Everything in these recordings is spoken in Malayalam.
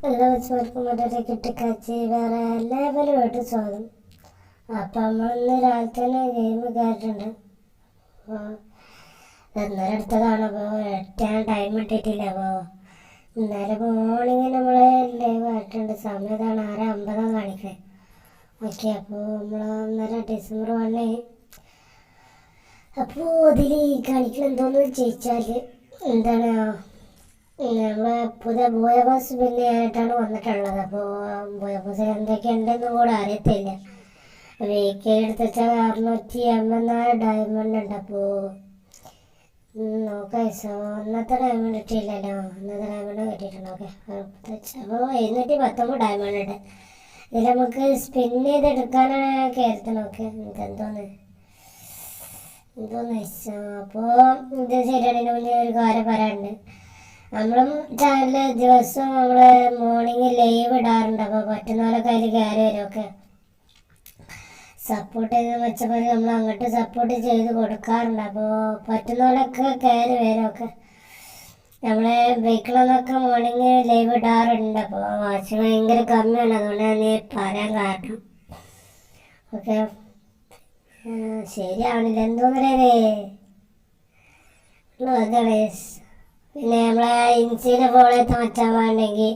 എല്ലാ വെച്ചവർക്കും മറ്റൊരു കിട്ടിക്കാച്ചി വേറെ ലെവലുമായിട്ട് സ്വാഗതം. അപ്പം നമ്മളിന്ന് രാവിലെ തന്നെ ഗെയിം കയറിയിട്ടുണ്ട്. അപ്പോൾ ഇന്നലെ എടുത്തതാണ്. അപ്പോൾ എത്താൻ ടൈം ഇട്ടിട്ടില്ല. അപ്പോൾ ഇന്നലെ മോർണിംഗ് നമ്മൾ ലൈവ് ആയിട്ടുണ്ട്. സമയം ഇതാണ് 6:50 കാണിക്കുക. ഓക്കെ, അപ്പോൾ നമ്മൾ ഇന്നലെ December 1 അപ്പോൾ അതിൽ കാണിക്കണം എന്തോന്ന് ചോദിച്ചാൽ എന്താണ് നമ്മളെ പുതിയ ബോയബോസ് പിന്നെ ആയിട്ടാണ് വന്നിട്ടുള്ളത്. അപ്പോൾ ബോയബോസിൽ എന്തൊക്കെയുണ്ടെന്ന് കൂടെ അറിയത്തില്ല. വീക്ക് എടുത്ത് വെച്ചാൽ 684 ഡയമണ്ട് ഉണ്ട്. അപ്പോൾ നോക്കാം. ഒന്നത്തെ ഡയമണ്ട് കിട്ടിയില്ലല്ലോ, ഒന്നത്തെ ഡയമണ്ട് കിട്ടിയിട്ടുണ്ട്. ഓക്കെ, അപ്പോൾ 719 ഡയമണ്ട് ഉണ്ട്. ഇതിൽ നമുക്ക് സ്പിൻ ചെയ്തെടുക്കാനാണ് കയറ്റണം. ഓക്കെ, എന്തോന്ന് അപ്പോൾ ഇത് ശരിയാണെങ്കിൽ മുന്നേ ഒരു കാര്യം പറയാനുണ്ട്. നമ്മളും ചാനലിൽ ദിവസവും നമ്മൾ മോർണിംഗ് ലൈവ് ഇടാറുണ്ട്. അപ്പോൾ പറ്റുന്ന പോലെ കയ്യിൽ കയറി വരുമൊക്കെ സപ്പോർട്ട് ചെയ്ത് വെച്ചപ്പോൾ നമ്മൾ അങ്ങോട്ട് സപ്പോർട്ട് ചെയ്ത് കൊടുക്കാറുണ്ട്. അപ്പോൾ പറ്റുന്ന പോലെയൊക്കെ കയറി വരുമൊക്കെ നമ്മളെ ബൈക്കിളെന്നൊക്കെ മോർണിംഗ് ലൈവ് ഇടാറുണ്ട്. അപ്പോൾ വാച്ച് ഭയങ്കര കമ്മിയാണ്, അതുകൊണ്ടാണ് ഞാൻ പറയാൻ കാരണം. ഓക്കെ, ശരിയാവണില്ല എന്തോന്നേ. പിന്നെ നമ്മളെ ഇൻസ്റ്റയിൽ ഫോളോ ചെയ്ത് മച്ചാൻ വേണ്ടെങ്കിൽ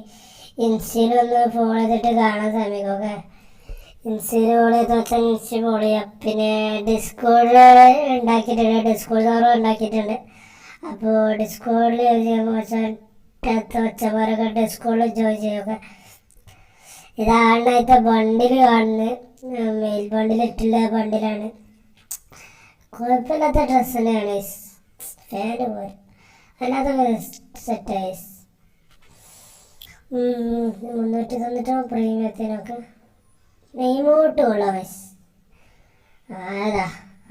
ഇൻസ്റ്റയിലൊന്ന് ഫോളോ ചെയ്തിട്ട് കാണാൻ ശ്രമിക്കും. ഓക്കെ, ഇൻസ്റ്റയിൽ ഫോളോ ചെയ്ത് വെച്ചാൽ ഇൻസ്റ്റ ഫോളോ ചെയ്യാം. പിന്നെ ഡിസ്കോഡ് ഉണ്ടാക്കിയിട്ടുണ്ട്, ഡിസ്കോഡ് സോറോ ഉണ്ടാക്കിയിട്ടുണ്ട്. അപ്പോൾ ഡിസ്കോഡിൽ വെച്ചവരൊക്കെ ഡിസ്കോഡിൽ ജോയിൻ ചെയ്യുക. ഇതാണ് അതിൻ്റെ ബണ്ടിൽ കാണുന്നത്. മെയിൽ ബണ്ടിലിട്ടുള്ള ബണ്ടിലാണ്. കുഴപ്പമില്ലാത്ത ഡ്രസ്സ് തന്നെയാണ്. ഫാന് പോലെ അല്ലാതെ സെറ്റായി 390 പ്രീമിയത്തിനൊക്കെ നെയ്മോട്ട് ഉള്ള വയസ്സ് അതാ.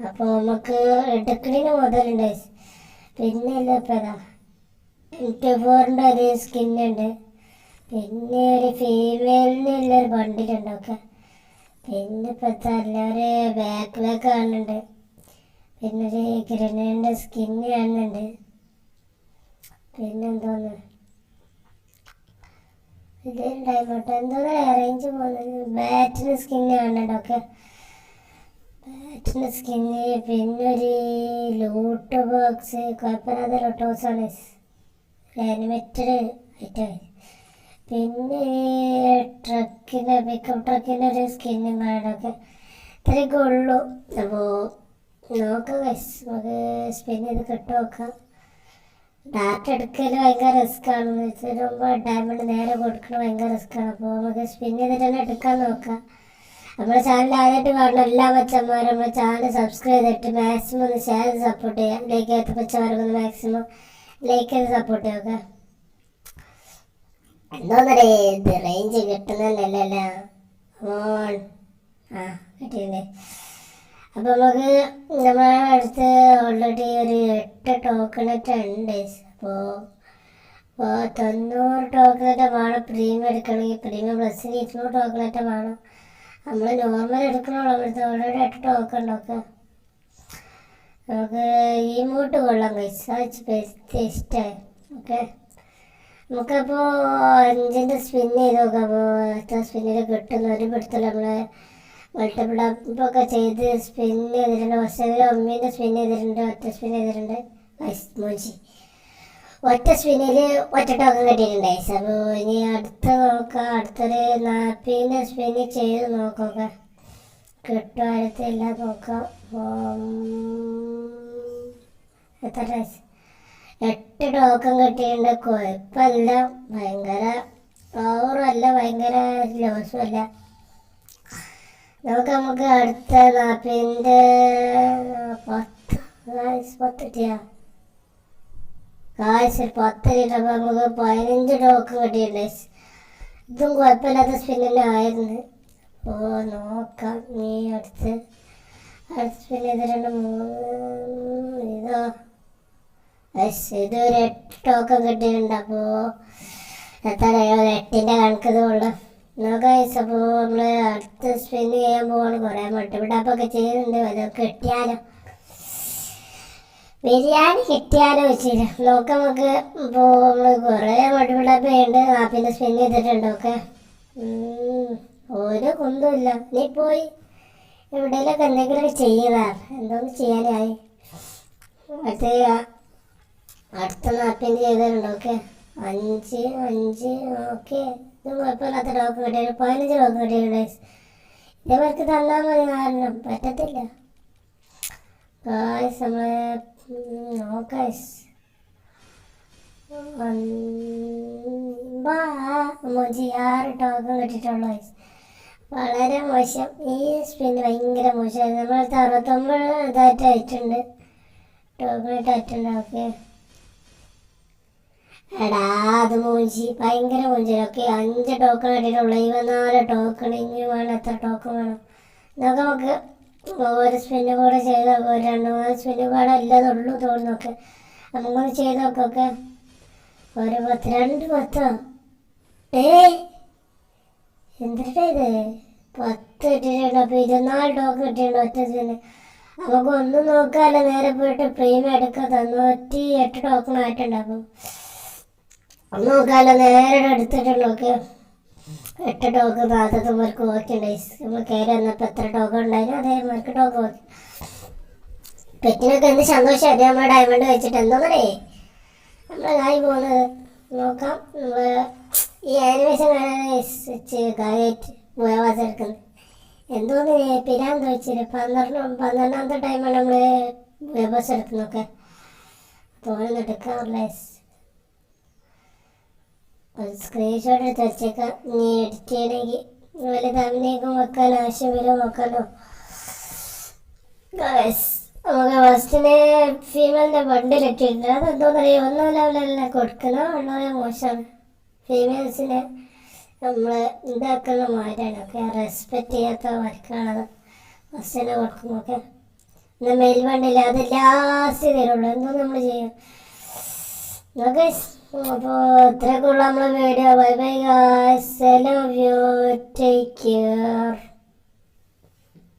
അപ്പോൾ നമുക്ക് എടുക്കണിന് മുതലുണ്ട്. പിന്നെ ഇല്ല ഇപ്പം ഏതാ M24 ഒരു സ്കിന്നുണ്ട്. പിന്നെ ഒരു ഫീമെയിലിനുള്ളൊരു ബണ്ടിലുണ്ട്. ഒക്കെ പിന്നെ ഇപ്പോഴത്തെ എല്ലാവരും ബാക്ക് കാണുന്നുണ്ട്. പിന്നെ ഒരു ഗ്രനേഡിൻ്റെ സ്കിന്ന് കാണുന്നുണ്ട്. പിന്നെന്തോന്ന് ഇത് ഡയമണ്ട് എന്തോന്ന് അറേഞ്ച് പോകുന്നത്. ബാറ്റിന് സ്കിന്ന് കാണുന്നുണ്ട്. ഒക്കെ ബാറ്റിൻ്റെ സ്കിന്ന്. പിന്നെ ഒരു ലൂട്ട് ബോക്സ്, കുഴപ്പമില്ലാത്ത ലൂട്ട് ബോക്സാണ്, ആനിമേറ്റഡ് ഐറ്റം. പിന്നെ ട്രക്കിൻ്റെ പിക്കപ്പ് ട്രക്കിൻ്റെ ഒരു സ്കിന്നും കാണാനൊക്കെ ഇത്രയൊക്കെ ഉള്ളൂ. അപ്പോൾ നോക്കാം, നമുക്ക് സ്പിൻ ചെയ്ത് കിട്ടും നോക്കാം. ഡാറ്റ എടുക്കൽ ഭയങ്കര റിസ്ക്കാണെന്ന് വെച്ചാൽ ഡയമണ്ട് നേരെ കൊടുക്കണം ഭയങ്കര റിസ്ക്കാണ്. അപ്പോൾ നമുക്ക് സ്പിൻ ചെയ്തിട്ട് തന്നെ എടുക്കാൻ നോക്കാം. നമ്മുടെ ചാനൽ ആദ്യമായിട്ട് കാണുന്ന എല്ലാ മച്ചന്മാരും നമ്മുടെ ചാനൽ സബ്സ്ക്രൈബ് ചെയ്തിട്ട് മാക്സിമം ഒന്ന് ഷെയർ ചെയ്ത് സപ്പോർട്ട് ചെയ്യാം. ലൈക്ക് ചെയ്ത മച്ചന്മാരൊക്കെ മാക്സിമം ലൈക്ക് ചെയ്ത് സപ്പോർട്ട് ചെയ്യുക. എന്തോന്നടേ ഇത് റേഞ്ച് കിട്ടുന്നതല്ല. ഓൺ കിട്ടിയില്ലേ. അപ്പോൾ നമുക്ക് നമ്മുടെ അടുത്ത് ഓൾറെഡി ഒരു 8 ടോക്കണറ്റ് ഉണ്ട്. അപ്പോൾ 90 ടോക്കണറ്റ് വേണം പ്രീമിയം എടുക്കണമെങ്കിൽ. പ്രീമിയം പ്ലസിന് 200 ടോക്കണറ്റ് വേണം. നമ്മൾ നോർമൽ എടുക്കണമല്ലോ. അവിടുത്തെ ഓൾറെഡി 8 ടോക്കൺ ഉണ്ടൊക്കെ. നമുക്ക് ഈ മൂട്ട് കൊള്ളാം ഇഷ്ടമായി. ഓക്കെ, നമുക്കപ്പോൾ 5ൻ്റെ സ്പിൻ ചെയ്ത് നോക്കാം. അപ്പോൾ എത്ര സ്പിന്നിൽ കിട്ടുന്ന ഒരു പിടുത്തല്ല. നമ്മൾ മൾട്ടിപ്പിൾ അപ്പൊക്കെ ചെയ്ത് സ്പിൻ ചെയ്തിട്ടുണ്ട്. പക്ഷേ 1ൻ്റെ സ്പിൻ ചെയ്തിട്ടുണ്ട്, ഒറ്റ സ്പിൻ ചെയ്തിട്ടുണ്ട്. മോശി ഒറ്റ സ്പിന്നിൽ ഒറ്റ ടോക്കൺ കിട്ടിയിട്ടുണ്ടായി. അപ്പോൾ ഇനി അടുത്ത നോക്കാം. അടുത്തൊരു 40ൻ്റെ സ്പിന്ന് ചെയ്ത് നോക്കാം. കിട്ടും അടുത്തില്ല നോക്കാം. എത്ര 8 ടോക്കൺ കിട്ടിയിട്ടുണ്ട്. കുഴപ്പമില്ല, ഭയങ്കര ഓവറുമല്ല ഭയങ്കര ലോസും അല്ല. നമുക്ക് അടുത്ത 40ൻ്റെ 10 കിട്ടിയാ കാശ് 10 കിട്ടുമ്പോൾ നമുക്ക് 15 ടോക്കൺ കിട്ടിയിട്ടുണ്ട്. ഇതും കുഴപ്പമില്ലാത്ത സ്പിന്നെ ആയിരുന്നു. അപ്പോൾ നോക്കാം. നീ അടുത്ത് സ്പിൻ ചെയ്തിട്ടുണ്ട്. 3 ഇതോ ഇതൊരു 8 ടോക്കൺ കിട്ടിയിട്ടുണ്ട്. അപ്പോൾ എത്രയോ 8ൻ്റെ കണക്കത് ഉള്ളു. നോക്കാം. അപ്പോൾ നമ്മൾ അടുത്ത് സ്പിൻ ചെയ്യാൻ പോവാണ്. കുറേ മൾട്ടിപ്പിൾ ടാപ്പൊക്കെ ചെയ്യുന്നുണ്ട്. അതൊക്കെ കിട്ടിയാലോ. ബിരിയാണി കിട്ടിയാലോ വെച്ചില്ല നോക്കാം നമുക്ക്. ഇപ്പോൾ നമ്മൾ കുറേ മടുപിളപ്പുണ്ട് പിന്നെ സ്പിൻ ചെയ്തിട്ടുണ്ട്. ഓക്കെ, ഒരു കുന്തുമില്ല. നീ പോയി എവിടെയെങ്കിലൊക്കെ എന്തെങ്കിലുമൊക്കെ ചെയ്യുന്നതാ. എന്തോന്ന് ചെയ്യാനായി. അടുത്ത നാപ്പിൻ്റെ ചെയ്തിട്ടുണ്ട്. ഓക്കെ, 5 5. ഓക്കെ, ഇതും കുഴപ്പമില്ലാത്ത ടോക്കൺ കിട്ടിയ 15 ടോക്കൺ കിട്ടിയിട്ടുണ്ട്. ഇതേവർക്ക് തന്നാൽ മതി. കാരണം പറ്റത്തില്ല ഗായ്സ്. നമ്മൾ നോക്കാസ് 6 ടോക്കൺ കിട്ടിയിട്ടുള്ളൂ ഗായ്സ്. വളരെ മോശം. ഈ സ്പിൻ ഭയങ്കര മോശമായിരുന്നു. നമ്മളടുത്ത് 69 ഇതായിട്ട് ആയിട്ടുണ്ട്, ടോക്കണായിട്ട് ആയിട്ടുണ്ട്. ഓക്കെ, എടാ അത് മൂഞ്ചി, ഭയങ്കര മൂഞ്ചി. ഓക്കെ, 5 ടോക്കൺ കിട്ടിയിട്ടുള്ളൂ. 24 ടോക്കൺ. ഇനി വേണം, എത്ര ടോക്കൺ വേണം നമുക്ക് ഒരു സ്പിന്ന് കൂടെ ചെയ്ത് നോക്കാം. ഒരു 2-3 സ്പിന്ന് കൂടെ ഇല്ലതുള്ളൂ തോന്നുന്നൊക്കെ നമുക്കൊന്ന് ചെയ്ത് നോക്കാം. ഓക്കെ, ഒരു 10 10. എന്തിട്ടാ ഇത് 10 കിട്ടിയിട്ടുണ്ട്. അപ്പോൾ 24 ടോക്കൺ കിട്ടിയിട്ടുണ്ട് ഒറ്റ സ്പിന്ന്. നമുക്ക് ഒന്നും നോക്കാമല്ലോ, നേരെ പോയിട്ട് പ്രീമിയം എടുക്കാം. 98 ടോക്കൺ ആയിട്ടുണ്ട്. അപ്പം ഒന്നും നോക്കാമല്ലോ, നേരെ എടുത്തിട്ടുണ്ട്. ഓക്കെ, 8 ടോക്കൺ ആദ്യത്തെമാർക്ക് ഓക്കെയുണ്ട്. നമ്മൾ കയറി വന്നപ്പോൾ എത്ര ടോക്കൺ ഉണ്ടായിരുന്നു അതേമാർക്ക് ടോക്കൺ ഓക്കെ. പെറ്റിനൊക്കെ എന്ത് സന്തോഷമായിട്ട് നമ്മൾ ഡയമണ്ട് വെച്ചിട്ട് എന്തോന്നേ നമ്മളെ കായ് പോകുന്നത് നോക്കാം. നമ്മൾ ഈ ആനിമേഷൻ കാണാൻ കാര്യമായിട്ട് ഉപയോഗം എടുക്കുന്നത് എന്തോന്ന് പിരാന്ത് വെച്ചിട്ട് 12ാമത്തെ ടൈമാണ് നമ്മൾ ബസ് എടുക്കുന്നതൊക്കെ. തോന്നുന്നു എടുക്കാറില്ല. ഒരു സ്ക്രീൻഷോട്ട് എടുത്ത് വെച്ചേക്കാം. നീ എഡിറ്റ് ചെയ്യണമെങ്കിൽ വല്ല തമ്മിലേക്കും വെക്കാൻ ആവശ്യം വരും നോക്കാമല്ലോ. നമുക്ക് ഫസ്റ്റിന് ഫീമെയിലിൻ്റെ ബണ്ടിൽ ഇട്ടിട്ടുണ്ട്. അതെന്തോന്നറിയാം, 1 ലെവലല്ല കൊടുക്കുന്നത്, വളരെ മോശമാണ്. ഫീമെയിൽസിനെ നമ്മൾ ഇതാക്കുന്ന മാറ്റാണ്. ഓക്കെ, റെസ്പെക്റ്റ് ചെയ്യാത്ത വർക്കാണത്. ഫസ്റ്റിനെ കൊടുക്കുന്നൊക്കെ എന്നാൽ മെയിൽ ബണ്ടില്ല, അത് ലാസ്റ്റ് തരുള്ളൂ. എന്തോ നമ്മൾ ചെയ്യും. ഓക്കെ, അപ്പോൾ ഇത്രയൊക്കെ ഉള്ള നമ്മളെ video. Bye bye guys, love you, take care.